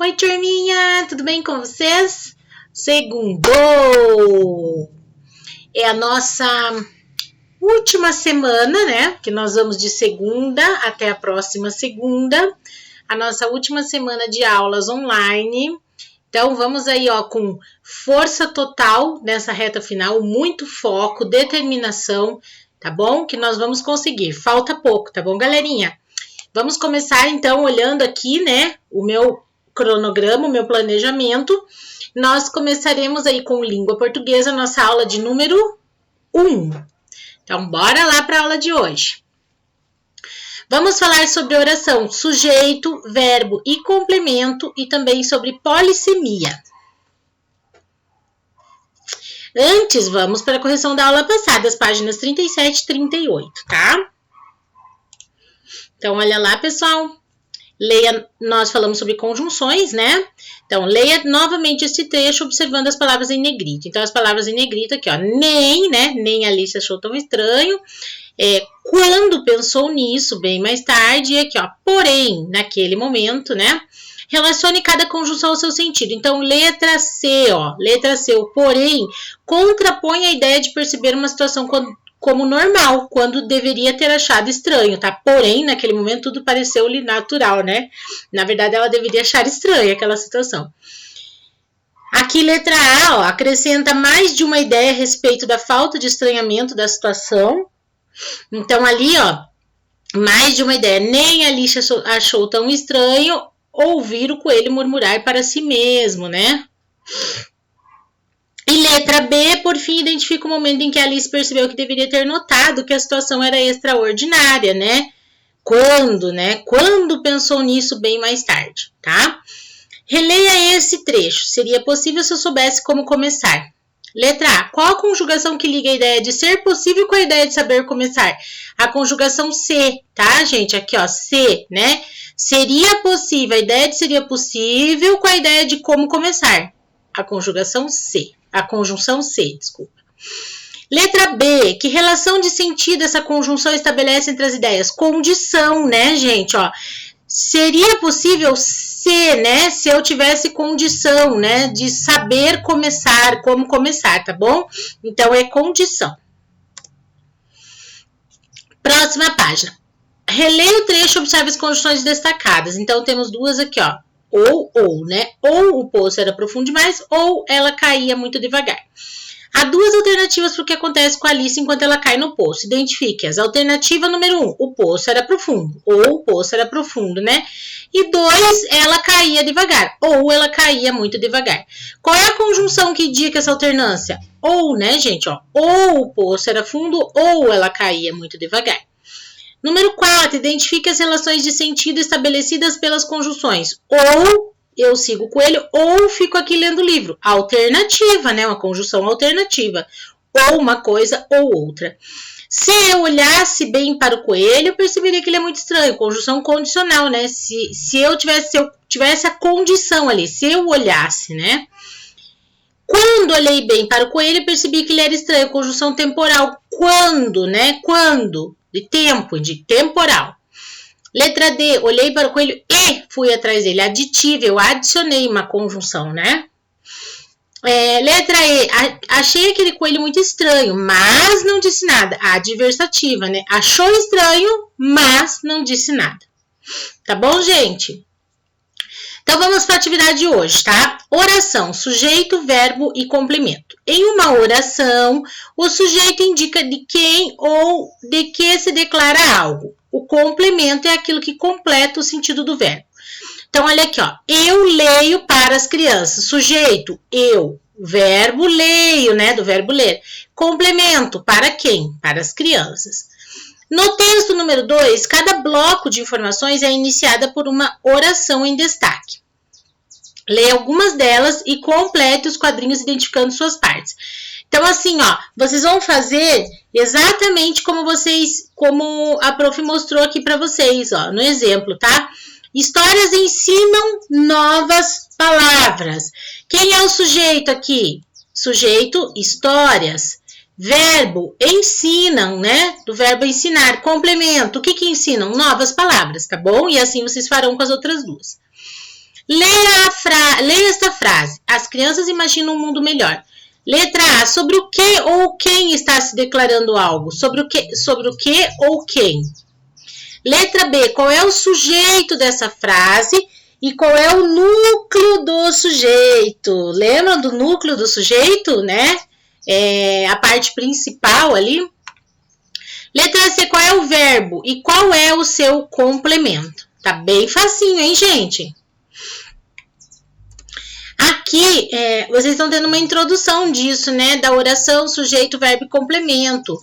Oi, turminha! Tudo bem com vocês? Segundou! É a nossa última semana, né? Que nós vamos de segunda até a próxima segunda. A nossa última semana de aulas online. Então, vamos aí, ó, com força total nessa reta final, muito foco, determinação, tá bom? Que nós vamos conseguir. Falta pouco, tá bom, galerinha? Vamos começar, então, olhando aqui, né, o meu cronograma, o meu planejamento. Nós começaremos aí com língua portuguesa, nossa aula de número 1. Então, bora lá para a aula de hoje. Vamos falar sobre oração, sujeito, verbo e complemento e também sobre polissemia. Antes, vamos para a correção da aula passada, as páginas 37 e 38, tá? Então, olha lá, pessoal. Leia, nós falamos sobre conjunções, né? Então, leia novamente esse trecho observando as palavras em negrito. Então, as palavras em negrito aqui, ó, nem, né? Nem Alice achou tão estranho. Quando pensou nisso, bem mais tarde, e aqui, ó, porém, naquele momento, né? Relacione cada conjunção ao seu sentido. Então, letra C, ó, letra C, o porém, contrapõe a ideia de perceber uma situação como normal, quando deveria ter achado estranho, tá? Porém, naquele momento, tudo pareceu-lhe natural, né? Na verdade, ela deveria achar estranha aquela situação. Aqui, letra A, ó, acrescenta mais de uma ideia a respeito da falta de estranhamento da situação. Então, ali, ó, mais de uma ideia. Nem Alice achou tão estranho ouvir o coelho murmurar para si mesmo, né? E letra B, por fim, identifica o momento em que Alice percebeu que deveria ter notado que a situação era extraordinária, né? Quando, né? Quando pensou nisso bem mais tarde, tá? Releia esse trecho. Seria possível se eu soubesse como começar. Letra A. Qual a conjugação que liga a ideia de ser possível com a ideia de saber começar? A conjugação se, tá, gente? Aqui, ó, se, né? Seria possível, a ideia de seria possível com a ideia de como começar. A conjugação se. A conjunção se, desculpa. Letra B. Que relação de sentido essa conjunção estabelece entre as ideias? Condição, né, gente? Ó, seria possível se, né? Se eu tivesse condição, né? De saber começar, como começar, tá bom? Então, é condição. Próxima página. Releia o trecho e observe as conjunções destacadas. Então, temos duas aqui, ó. Ou, né? Ou o poço era profundo demais, ou ela caía muito devagar. Há duas alternativas para o que acontece com a Alice enquanto ela cai no poço. Identifique-as. Alternativa número 1, o poço era profundo. Ou o poço era profundo, né? E 2, ela caía devagar. Ou ela caía muito devagar. Qual é a conjunção que indica essa alternância? Ou, né, gente? Ó, ou o poço era fundo, ou ela caía muito devagar. Número 4, identifique as relações de sentido estabelecidas pelas conjunções. Ou eu sigo o coelho, ou fico aqui lendo o livro. Alternativa, né? Uma conjunção alternativa. Ou uma coisa ou outra. Se eu olhasse bem para o coelho, eu perceberia que ele é muito estranho. Conjunção condicional, né? Se eu tivesse a condição ali, se eu olhasse, né? Quando olhei bem para o coelho, eu percebi que ele era estranho. Conjunção temporal. Quando, né? Quando? De tempo, de temporal. Letra D, olhei para o coelho e fui atrás dele. Aditivo, eu adicionei uma conjunção, né? Letra E, achei aquele coelho muito estranho, mas não disse nada. Adversativa, né? Achou estranho, mas não disse nada. Tá bom, gente? Então, vamos para a atividade de hoje, tá? Oração, sujeito, verbo e complemento. Em uma oração, o sujeito indica de quem ou de que se declara algo. O complemento é aquilo que completa o sentido do verbo. Então, olha aqui, ó. Eu leio para as crianças. Sujeito, eu. Verbo, leio, né? Do verbo ler. Complemento, para quem? Para as crianças. No texto número 2, cada bloco de informações é iniciada por uma oração em destaque. Leia algumas delas e complete os quadrinhos identificando suas partes. Então, assim, ó, vocês vão fazer exatamente como a prof mostrou aqui para vocês, ó, no exemplo, tá? Histórias ensinam novas palavras. Quem é o sujeito aqui? Sujeito, histórias. Verbo, ensinam, né? Do verbo ensinar. Complemento, o que ensinam? Novas palavras, tá bom? E assim vocês farão com as outras duas. Leia esta frase. As crianças imaginam um mundo melhor. Letra A. Sobre o que ou quem está se declarando algo? Sobre o que ou quem? Letra B. Qual é o sujeito dessa frase e qual é o núcleo do sujeito? Lembram do núcleo do sujeito, né? A parte principal ali. Letra C. Qual é o verbo e qual é o seu complemento? Tá bem facinho, hein, gente? Aqui, vocês estão tendo uma introdução disso, né? Da oração, sujeito, verbo e complemento.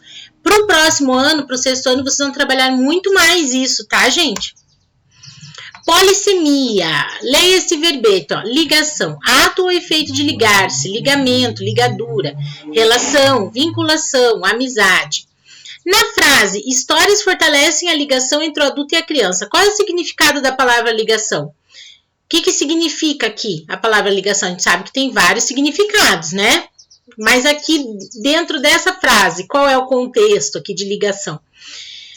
Para o próximo ano, para o sexto ano, vocês vão trabalhar muito mais isso, tá, gente? Polissemia. Leia esse verbete, ó. Ligação. Ato ou efeito de ligar-se, ligamento, ligadura, relação, vinculação, amizade. Na frase, histórias fortalecem a ligação entre o adulto e a criança. Qual é o significado da palavra ligação? O que significa aqui a palavra ligação? A gente sabe que tem vários significados, né? Mas aqui, dentro dessa frase, qual é o contexto aqui de ligação?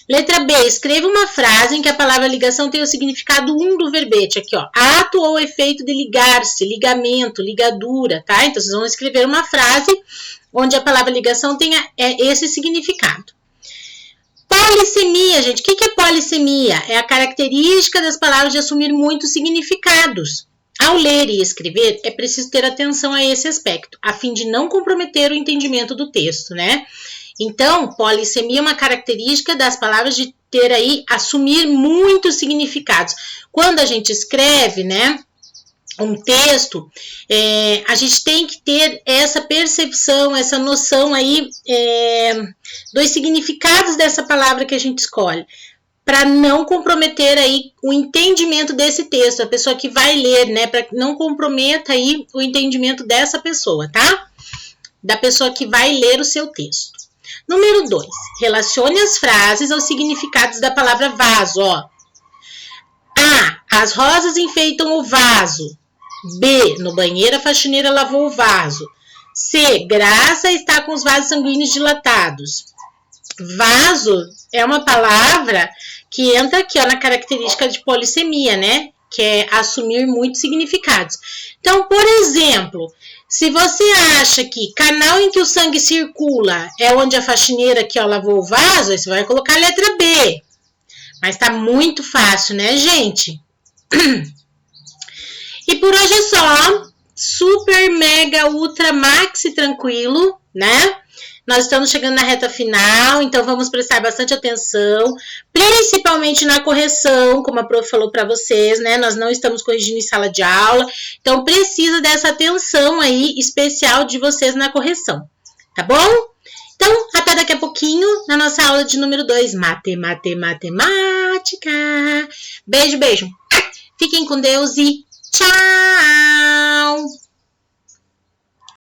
Letra B, escreva uma frase em que a palavra ligação tem o significado 1 do verbete. Aqui, ó, ato ou efeito de ligar-se, ligamento, ligadura, tá? Então, vocês vão escrever uma frase onde a palavra ligação tenha esse significado. Polissemia, gente. O que é polissemia? É a característica das palavras de assumir muitos significados. Ao ler e escrever, é preciso ter atenção a esse aspecto, a fim de não comprometer o entendimento do texto, né? Então, polissemia é uma característica das palavras de ter aí, assumir muitos significados. Quando a gente escreve, né, um texto, a gente tem que ter essa percepção, essa noção aí dos significados dessa palavra que a gente escolhe, para não comprometer aí o entendimento desse texto, a pessoa que vai ler, né, para que não comprometa aí o entendimento dessa pessoa, tá? Da pessoa que vai ler o seu texto. Número 2, relacione as frases aos significados da palavra vaso, ó. A, as rosas enfeitam o vaso. B, no banheiro a faxineira lavou o vaso. C, Graça está com os vasos sanguíneos dilatados. Vaso é uma palavra que entra aqui, ó, na característica de polissemia, né? Que é assumir muitos significados. Então, por exemplo, se você acha que canal em que o sangue circula é onde a faxineira aqui, ó, lavou o vaso, aí você vai colocar a letra B. Mas tá muito fácil, né, gente? E por hoje é só. Super, mega, ultra, maxi tranquilo, né? Nós estamos chegando na reta final, então vamos prestar bastante atenção, principalmente na correção, como a prof falou para vocês, né? Nós não estamos corrigindo em sala de aula, então precisa dessa atenção aí especial de vocês na correção, tá bom? Então, até daqui a pouquinho na nossa aula de número 2, matemática. Beijo, beijo. Fiquem com Deus e tchau!